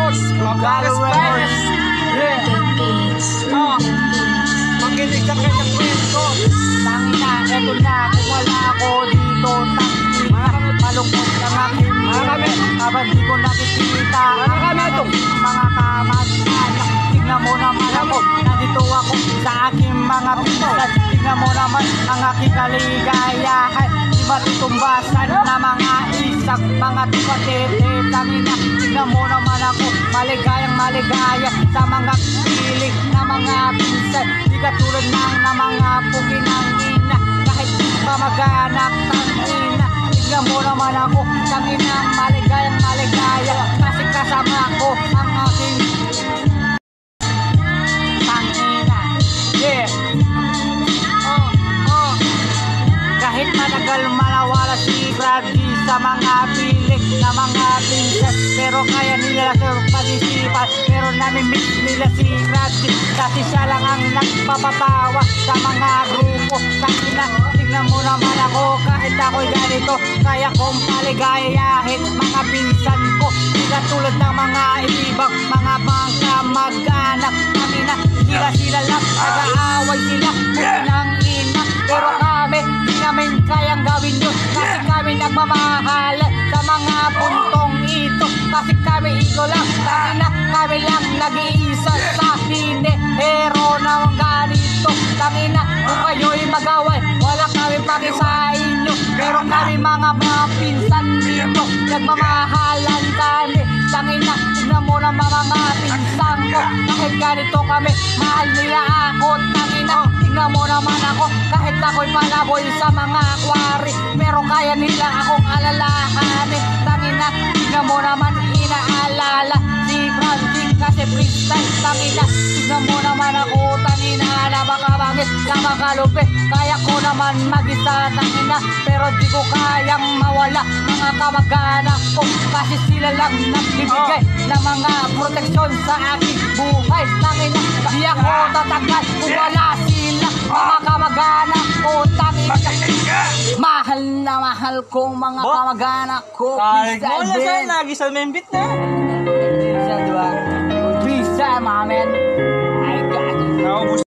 Records, Mablagas Records. Yeah. Makinig ka kanya kwento. Tangina, eto na, kung wala ako dito, tangina, malungkot lang aking habang di ko nakikita mga kamag-anak. Tingnan mo naman ako, nandito ako sa aking mga pinsan. Tingnan mo naman ang aking kaligayahan, di matutumbasan na mga isang mga tupatete. Tangina, tingnan mo naman ako, maligayang maligaya sa mga piling na mga pinsan. Di katulad ng mga puginang ina, kahit di pa mag-anak, tangina. Tingnan mo naman ako, tanginang maligayang maligaya, kasi kasama ko ang aking tangina. Yeah. Kahit matagal malawala si Brady sa mga piling na mga princess, pero kaya nila pag-isipan, pero namimiss nila si Brady kasi siya lang ang nagpapatawa sa mga grupo. Tingnan mo naman ako, kahit ako'y ganito, kaya kong paligayahin mga pinsan ko. Sila tulad ng mga ibang mga mag-anak. Sila lang, nag-aaway sila, ng ina. Pero kami, di namin kayang gawin yun, kasi kami nagmamahal sa mga puntong ito. Kasi kami ito lang, kami lang nag-iisa sa hinihero ng ganito. Tangina, kung kayo'y mag-away, wala kami paki sa inyo. Pero kami mga pinsan dito, nagmamahalan kami. Tangina, tignan mo na mga pinsan ko, kahit ganito kami, mahal nila ako. Tangina, tignan mo naman ako, kahit ako'y palaboy sa mga kwari, pero kaya nila akong alalahanin. Tangina, tignan mo naman, inaalala si Francis kasi freestyle. Tangina, tignan mo naman ako, tangina, napakabangis, napakalupit. Kaya ko naman mag-isa, tangina, pero di ko kayang mawala mga kamag-anak ko, kasi sila lang nagbibigay ng mga proteksyon sa aking buhay. Tangina, di ako tatagal kung wala sila mga kamag-anak ko. Tangina, mahal na mahal ko mga kamag-anak ko. Freestyle din. Lagi sa membit na. Freestyle, diba? Freestyle, mga men. I got it.